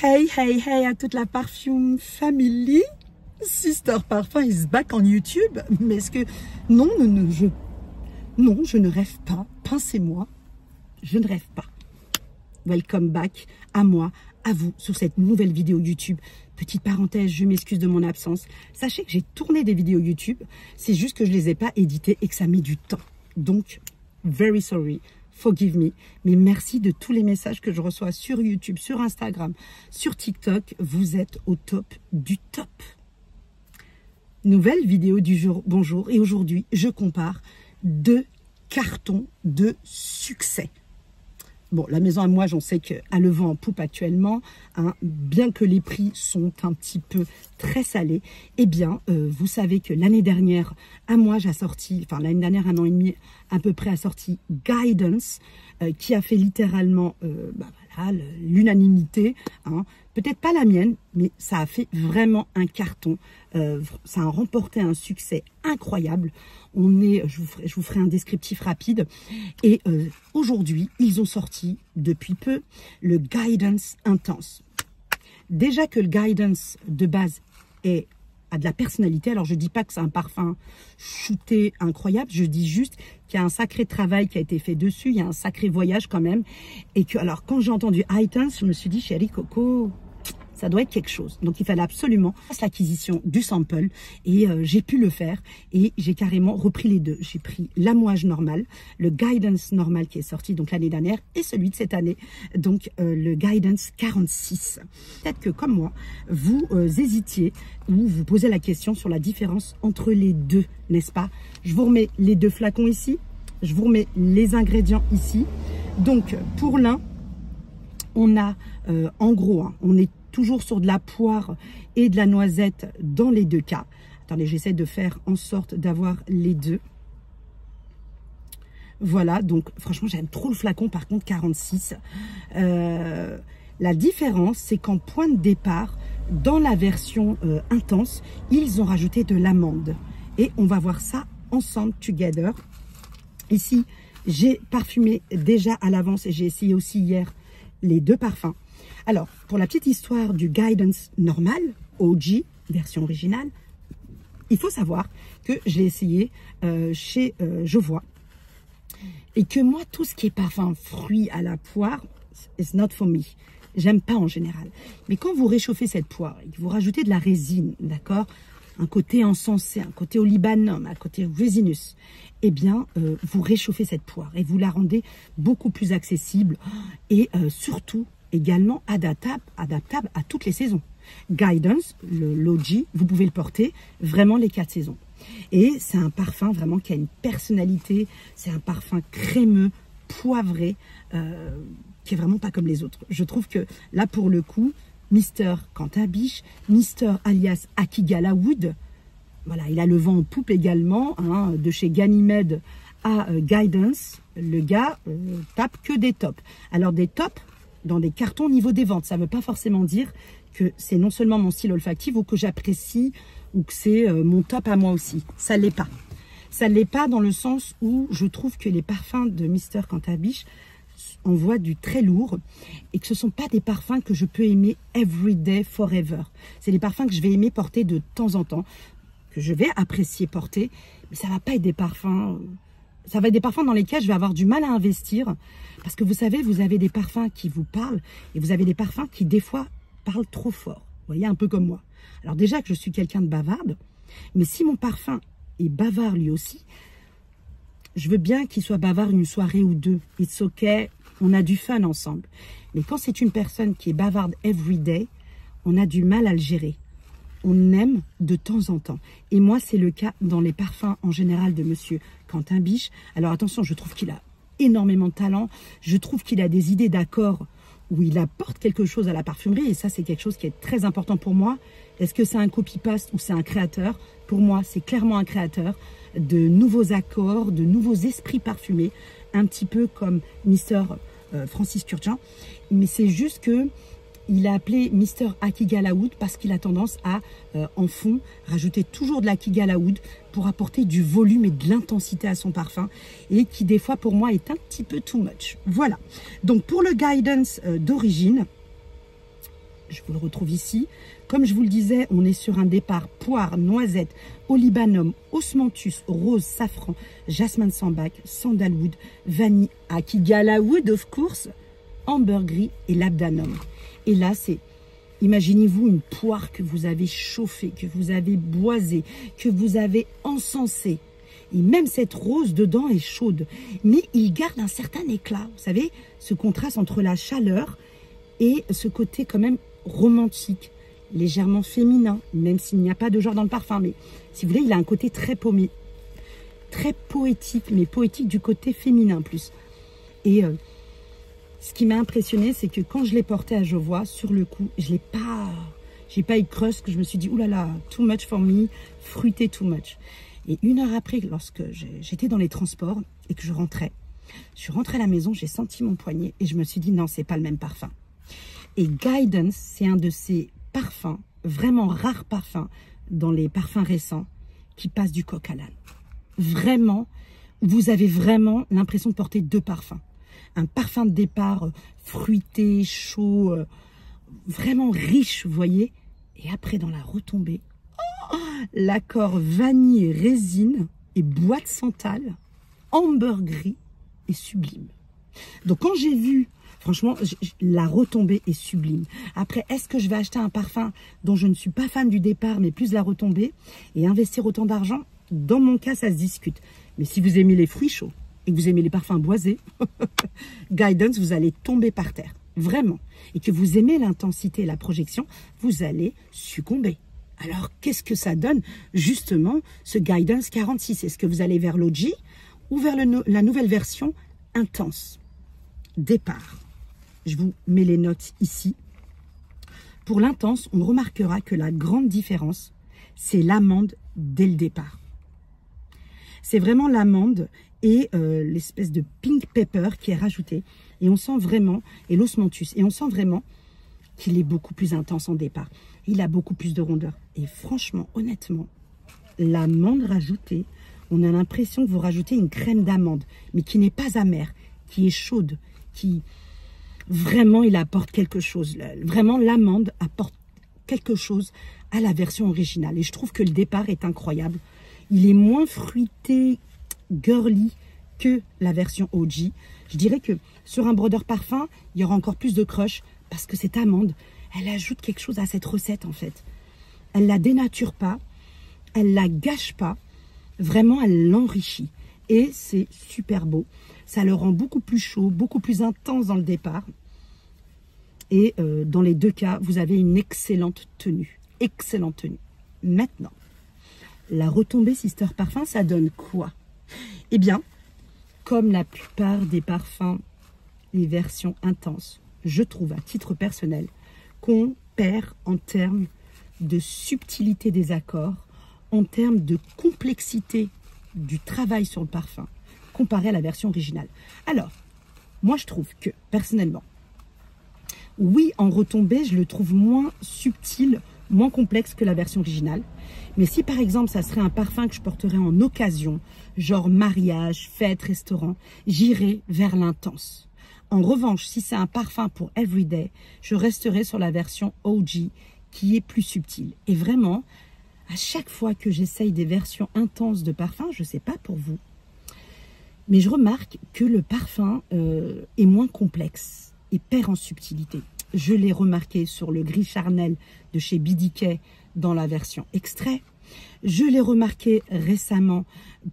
Hey, hey, hey à toute la Parfum Family. Sister Parfum is back on YouTube. Mais est-ce que... Non, je ne rêve pas. Pincez-moi. Je ne rêve pas. Welcome back à moi, à vous, sur cette nouvelle vidéo YouTube. Petite parenthèse, je m'excuse de mon absence. Sachez que j'ai tourné des vidéos YouTube. C'est juste que je ne les ai pas éditées et que ça met du temps. Donc, very sorry. Forgive me, mais merci de tous les messages que je reçois sur YouTube, sur Instagram, sur TikTok. Vous êtes au top du top. Nouvelle vidéo du jour, bonjour. Et aujourd'hui, je compare deux cartons de succès. Bon, la maison à moi, j'en sais qu'elle a le vent en poupe actuellement, hein, bien que les prix sont un petit peu très salés. Eh bien, vous savez que l'année dernière, à moi, j'ai sorti, enfin l'année dernière, 1 an et demi à peu près, a sorti Guidance, qui a fait littéralement voilà, l'unanimité. Hein. Peut-être pas la mienne, mais ça a fait vraiment un carton. Ça a remporté un succès incroyable. Je vous ferai un descriptif rapide. Et aujourd'hui, ils ont sorti depuis peu le Guidance Intense. Déjà que le Guidance de base a de la personnalité. Alors, je ne dis pas que c'est un parfum shooté incroyable. Je dis juste qu'il y a un sacré travail qui a été fait dessus. Il y a un sacré voyage quand même. Et que, alors, quand j'ai entendu Intense, je me suis dit, chérie Coco, ça doit être quelque chose. Donc, il fallait absolument faire l'acquisition du sample. Et j'ai pu le faire. Et j'ai carrément repris les deux. J'ai pris l'amouage normal, le Guidance normal qui est sorti donc l'année dernière et celui de cette année. Donc, le Guidance 46. Peut-être que, comme moi, vous hésitiez ou vous posez la question sur la différence entre les deux, n'est-ce pas? Je vous remets les deux flacons ici. Je vous remets les ingrédients ici. Donc, pour l'un, on a, en gros, hein, on est toujours sur de la poire et de la noisette dans les deux cas. Attendez, j'essaie de faire en sorte d'avoir les deux. Voilà, donc franchement, j'aime trop le flacon, par contre, 46. La différence, c'est qu'en point de départ, dans la version intense, ils ont rajouté de l'amande. Et on va voir ça ensemble, together. Ici, j'ai parfumé déjà à l'avance et j'ai essayé aussi hier les deux parfums. Alors, pour la petite histoire du Guidance normal, OG, version originale, il faut savoir que je l'ai essayé chez Je Vois. Et que moi, tout ce qui est parfum fruit à la poire, it's not for me. J'aime pas en général. Mais quand vous réchauffez cette poire et que vous rajoutez de la résine, d'accord, un côté encensé, un côté olibanum, un côté résinus, eh bien, vous réchauffez cette poire et vous la rendez beaucoup plus accessible et surtout, également adaptable à toutes les saisons. Guidance, l'OG, vous pouvez le porter vraiment les 4 saisons. Et c'est un parfum vraiment qui a une personnalité, c'est un parfum crémeux, poivré, qui est vraiment pas comme les autres. Je trouve que là, pour le coup, Mr. Quentin Biche, Mr. alias Akigala Wood, voilà, il a le vent en poupe également, hein, de chez Ganymede à Guidance. Le gars tape que des tops. Alors des tops, dans des cartons au niveau des ventes. Ça ne veut pas forcément dire que c'est non seulement mon style olfactif ou que j'apprécie ou que c'est mon top à moi aussi. Ça ne l'est pas. Ça ne l'est pas dans le sens où je trouve que les parfums de Mr. Quentin Biche envoient du très lourd et que ce ne sont pas des parfums que je peux aimer every day, forever. C'est des parfums que je vais aimer porter de temps en temps, que je vais apprécier porter, mais ça ne va pas être des parfums... Ça va être des parfums dans lesquels je vais avoir du mal à investir. Parce que vous savez, vous avez des parfums qui vous parlent et vous avez des parfums qui, des fois, parlent trop fort. Vous voyez, un peu comme moi. Alors déjà que je suis quelqu'un de bavarde, mais si mon parfum est bavard lui aussi, je veux bien qu'il soit bavard une soirée ou deux. It's okay, on a du fun ensemble. Mais quand c'est une personne qui est bavarde every day, on a du mal à le gérer. On aime de temps en temps. Et moi, c'est le cas dans les parfums en général de monsieur Quentin Biche. Alors attention, je trouve qu'il a énormément de talent. Je trouve qu'il a des idées d'accords où il apporte quelque chose à la parfumerie. Et ça, c'est quelque chose qui est très important pour moi. Est-ce que c'est un copy-paste ou c'est un créateur? Pour moi, c'est clairement un créateur de nouveaux accords, de nouveaux esprits parfumés. Un petit peu comme Mr. Francis Kurkdjian. Mais c'est juste que il a appelé Mr. Akigala Wood parce qu'il a tendance à, en fond, rajouter toujours de l'Akigala Wood pour apporter du volume et de l'intensité à son parfum et qui, des fois, pour moi, est un petit peu too much. Voilà. Donc, pour le Guidance d'origine, je vous le retrouve ici. Comme je vous le disais, on est sur un départ poire, noisette, olibanum, osmanthus, rose, safran, jasmin de sambac, sandalwood, vanille, akigala wood of course, ambergris et labdanum. Et là, c'est, imaginez-vous une poire que vous avez chauffée, que vous avez boisée, que vous avez encensée. Et même cette rose dedans est chaude, mais il garde un certain éclat. Vous savez, ce contraste entre la chaleur et ce côté quand même romantique, légèrement féminin, même s'il n'y a pas de genre dans le parfum. Mais si vous voulez, il a un côté très paumé, très poétique, mais poétique du côté féminin plus. Et ce qui m'a impressionné, c'est que quand je l'ai porté à Jovois, sur le coup, j'ai pas eu de crush, que je me suis dit, oulala, too much for me, fruité too much. Et 1 heure après, lorsque j'étais dans les transports et que je suis rentrée à la maison, j'ai senti mon poignet et je me suis dit non, c'est pas le même parfum. Et Guidance, c'est un de ces parfums, vraiment rares parfums, dans les parfums récents, qui passe du coq à l'âne. Vraiment, vous avez vraiment l'impression de porter 2 parfums. Un parfum de départ fruité, chaud, vraiment riche, vous voyez. Et après, dans la retombée, l'accord vanille et résine et bois de santal, ambergris et sublime. Donc quand j'ai vu, franchement, la retombée est sublime. Après, est-ce que je vais acheter un parfum dont je ne suis pas fan du départ, mais plus la retombée, et investir autant d'argent? Dans mon cas, ça se discute. Mais si vous aimez les fruits chauds et que vous aimez les parfums boisés, Guidance, vous allez tomber par terre. Vraiment. Et que vous aimez l'intensité et la projection, vous allez succomber. Alors, qu'est-ce que ça donne, justement, ce Guidance 46? Est-ce que vous allez vers l'OG ou vers la nouvelle version intense? Départ. Je vous mets les notes ici. Pour l'intense, on remarquera que la grande différence, c'est l'amande dès le départ. C'est vraiment l'amande et l'espèce de pink pepper qui est rajouté. Et on sent vraiment, et l'osmanthus, et on sent vraiment qu'il est beaucoup plus intense en départ. Il a beaucoup plus de rondeur. Et franchement, honnêtement, l'amande rajoutée, on a l'impression que vous rajoutez une crème d'amande, mais qui n'est pas amère, qui est chaude, qui vraiment, il apporte quelque chose. Vraiment, l'amande apporte quelque chose à la version originale. Et je trouve que le départ est incroyable. Il est moins fruité, girly que la version OG. Je dirais que sur un brodeur parfum, il y aura encore plus de crush parce que cette amande, elle ajoute quelque chose à cette recette en fait. Elle la dénature pas, elle la gâche pas, vraiment elle l'enrichit. Et c'est super beau. Ça le rend beaucoup plus chaud, beaucoup plus intense dans le départ. Et dans les 2 cas, vous avez une excellente tenue. Excellente tenue. Maintenant, la retombée Sister Parfum, ça donne quoi? Eh bien, comme la plupart des parfums, les versions intenses, je trouve à titre personnel qu'on perd en termes de subtilité des accords, en termes de complexité du travail sur le parfum, comparé à la version originale. Alors, moi je trouve que, personnellement, oui, en retombée, je le trouve moins subtil, moins complexe que la version originale. Mais si par exemple, ça serait un parfum que je porterais en occasion, genre mariage, fête, restaurant, j'irais vers l'intense. En revanche, si c'est un parfum pour everyday, je resterai sur la version OG qui est plus subtile. Et vraiment, à chaque fois que j'essaye des versions intenses de parfum, je ne sais pas pour vous, mais je remarque que le parfum est moins complexe et perd en subtilité. Je l'ai remarqué sur le gris charnel de chez BDK dans la version extrait. Je l'ai remarqué récemment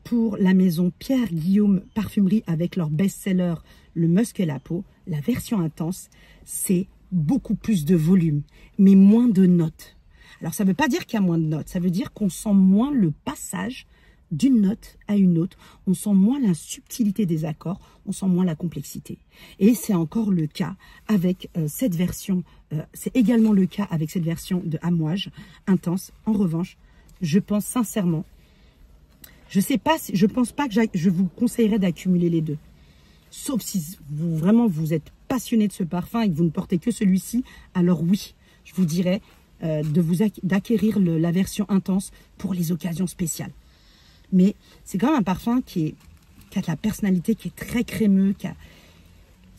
pour la maison Pierre Guillaume Parfumerie avec leur best-seller, le Musc et la peau. La version intense, c'est beaucoup plus de volume, mais moins de notes. Alors, ça ne veut pas dire qu'il y a moins de notes. Ça veut dire qu'on sent moins le passage d'une note à une autre. On sent moins la subtilité des accords. On sent moins la complexité. Et c'est encore le cas avec cette version. C'est également le cas avec cette version de Amouage intense. En revanche, je pense sincèrement, je pense pas que je vous conseillerais d'accumuler les deux. Sauf si vous êtes passionné de ce parfum et que vous ne portez que celui-ci, alors oui, je vous dirais d'acquérir la version intense pour les occasions spéciales. Mais c'est quand même un parfum qui a de la personnalité, qui est très crémeux,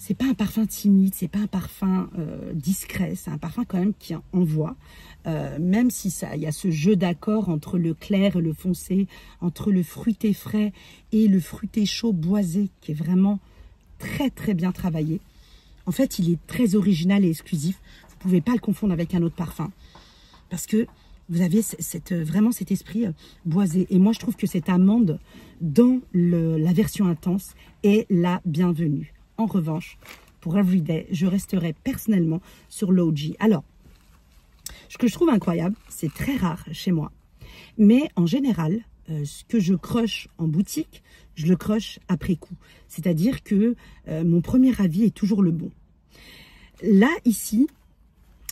c'est pas un parfum timide, c'est pas un parfum discret, c'est un parfum quand même qui envoie. Même si il y a ce jeu d'accords entre le clair et le foncé, entre le fruité frais et le fruité chaud boisé, qui est vraiment très très bien travaillé. En fait, il est très original et exclusif. Vous ne pouvez pas le confondre avec un autre parfum. Parce que vous avez vraiment cet esprit boisé. Et moi, je trouve que cette amande dans la version intense est la bienvenue. En revanche, pour Everyday, je resterai personnellement sur l'OG. Alors, ce que je trouve incroyable, c'est très rare chez moi. Mais en général, ce que je crush en boutique, je le crush après coup. C'est-à-dire que mon premier avis est toujours le bon. Là, ici,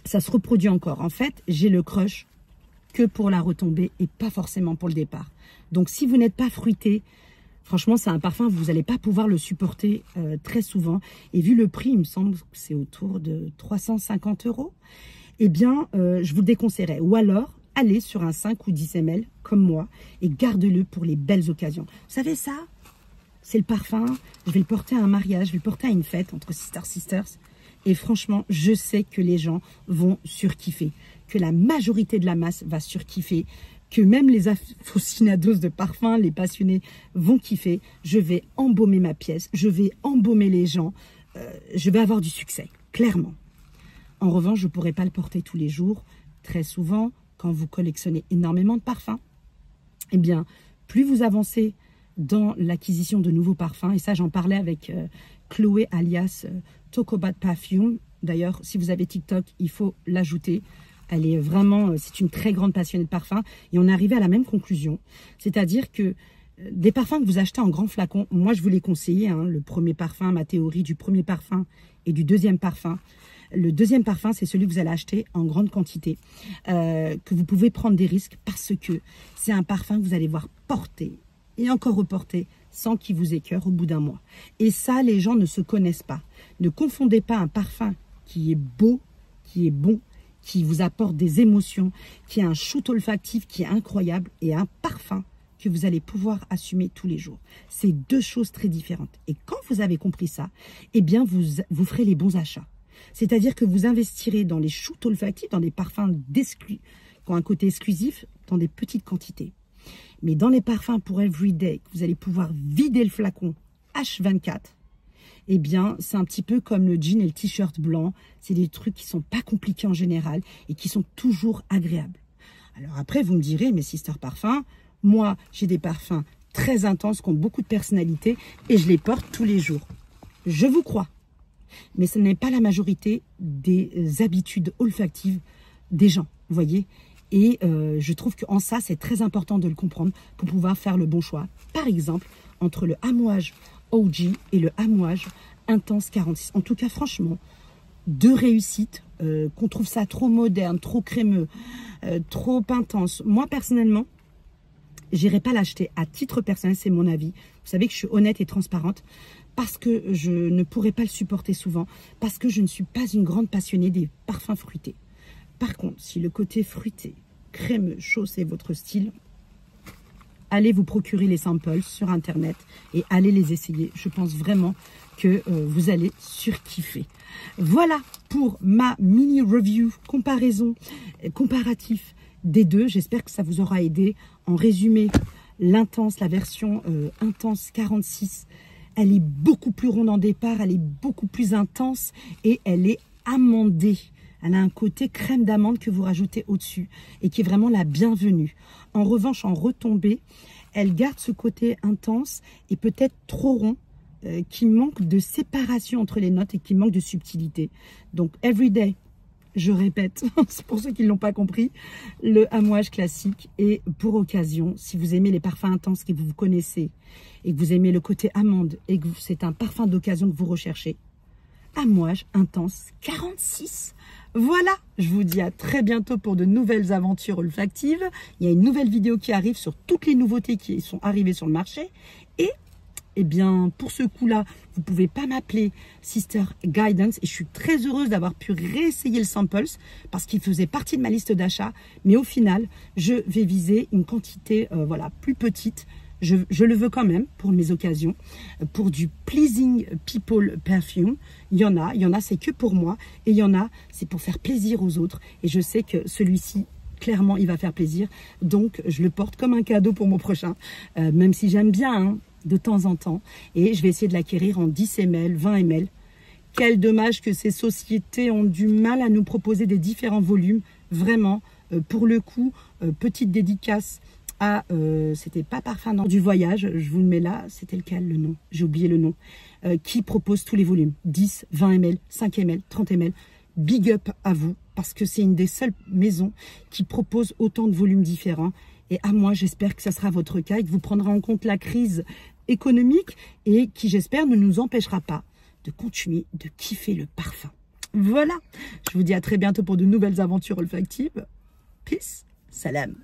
ça se reproduit encore. En fait, j'ai le crush que pour la retombée et pas forcément pour le départ. Donc, si vous n'êtes pas fruité, franchement, c'est un parfum, vous n'allez pas pouvoir le supporter très souvent. Et vu le prix, il me semble que c'est autour de 350 €. Eh bien, je vous le déconseillerais. Ou alors, allez sur un 5 ou 10 ml comme moi et garde-le pour les belles occasions. Vous savez ça? C'est le parfum, je vais le porter à un mariage, je vais le porter à une fête entre sisters. Et franchement, je sais que les gens vont surkiffer, que la majorité de la masse va surkiffer, que même les aficionados de parfum, les passionnés vont kiffer. Je vais embaumer ma pièce, je vais embaumer les gens, je vais avoir du succès, clairement. En revanche, je ne pourrai pas le porter tous les jours. Très souvent, quand vous collectionnez énormément de parfums, eh bien, plus vous avancez dans l'acquisition de nouveaux parfums, et ça, j'en parlais avec Chloé alias Talk About Perfume. D'ailleurs, si vous avez TikTok, il faut l'ajouter. Elle est vraiment, c'est une très grande passionnée de parfums. Et on est arrivé à la même conclusion. C'est-à-dire que des parfums que vous achetez en grand flacon, moi, je vous les conseille. Hein, le premier parfum, ma théorie du premier parfum et du deuxième parfum. Le deuxième parfum, c'est celui que vous allez acheter en grande quantité, que vous pouvez prendre des risques parce que c'est un parfum que vous allez voir porter et encore reporter sans qu'il vous écœure au bout d'un mois. Et ça, les gens ne se connaissent pas. Ne confondez pas un parfum qui est beau, qui est bon, qui vous apporte des émotions, qui a un shoot olfactif qui est incroyable et un parfum que vous allez pouvoir assumer tous les jours. C'est deux choses très différentes. Et quand vous avez compris ça, eh bien, vous ferez les bons achats. C'est-à-dire que vous investirez dans les shoots olfactifs, dans des parfums qui ont un côté exclusif, dans des petites quantités. Mais dans les parfums pour Everyday, que vous allez pouvoir vider le flacon H24, eh bien, c'est un petit peu comme le jean et le t-shirt blanc. C'est des trucs qui ne sont pas compliqués en général et qui sont toujours agréables. Alors après, vous me direz, mais Sister Parfum, moi, j'ai des parfums très intenses qui ont beaucoup de personnalité et je les porte tous les jours. Je vous crois. Mais ce n'est pas la majorité des habitudes olfactives des gens, vous voyez. Et je trouve qu'en ça, c'est très important de le comprendre pour pouvoir faire le bon choix. Par exemple, entre le Amouage OG et le Amouage Intense 46. En tout cas, franchement, deux réussites. Qu'on trouve ça trop moderne, trop crémeux, trop intense. Moi, personnellement, j'irai pas l'acheter. À titre personnel, c'est mon avis. Vous savez que je suis honnête et transparente. Parce que je ne pourrais pas le supporter souvent, parce que je ne suis pas une grande passionnée des parfums fruités. Par contre, si le côté fruité, crémeux, chaud, c'est votre style, allez vous procurer les samples sur Internet et allez les essayer. Je pense vraiment que vous allez surkiffer. Voilà pour ma mini review, comparatif des deux. J'espère que ça vous aura aidé. En résumé, l'intense, la version intense 46, elle est beaucoup plus ronde en départ, elle est beaucoup plus intense et elle est amandée. Elle a un côté crème d'amande que vous rajoutez au-dessus et qui est vraiment la bienvenue. En revanche, en retombée, elle garde ce côté intense et peut-être trop rond, qui manque de séparation entre les notes et qui manque de subtilité. Donc, Everyday, je répète, c'est pour ceux qui ne l'ont pas compris, le Amouage classique. Et pour occasion, si vous aimez les parfums intenses que vous connaissez et que vous aimez le côté amande et que c'est un parfum d'occasion que vous recherchez, Amouage Intense 46. Voilà, je vous dis à très bientôt pour de nouvelles aventures olfactives. Il y a une nouvelle vidéo qui arrive sur toutes les nouveautés qui sont arrivées sur le marché. Et eh bien, pour ce coup-là, vous ne pouvez pas m'appeler Sister Guidance. Et je suis très heureuse d'avoir pu réessayer le Samples parce qu'il faisait partie de ma liste d'achat. Mais au final, je vais viser une quantité voilà, plus petite je le veux quand même pour mes occasions. Pour du Pleasing People Perfume, il y en a, c'est que pour moi. Et il y en a, c'est pour faire plaisir aux autres. Et je sais que celui-ci, clairement, il va faire plaisir. Donc, je le porte comme un cadeau pour mon prochain. Même si j'aime bien, hein, de temps en temps. Et je vais essayer de l'acquérir en 10 ml, 20 ml. Quel dommage que ces sociétés ont du mal à nous proposer des différents volumes. Vraiment, pour le coup, petite dédicace à, c'était pas Parfum du Voyage, je vous le mets là, c'était lequel le nom? J'ai oublié le nom. Qui propose tous les volumes, 10, 20 ml, 5 ml, 30 ml. Big up à vous, parce que c'est une des seules maisons qui propose autant de volumes différents. Et à moi, j'espère que ça sera votre cas et que vous prendrez en compte la crise économique et qui, j'espère, ne nous empêchera pas de continuer de kiffer le parfum. Voilà, je vous dis à très bientôt pour de nouvelles aventures olfactives. Peace, salam.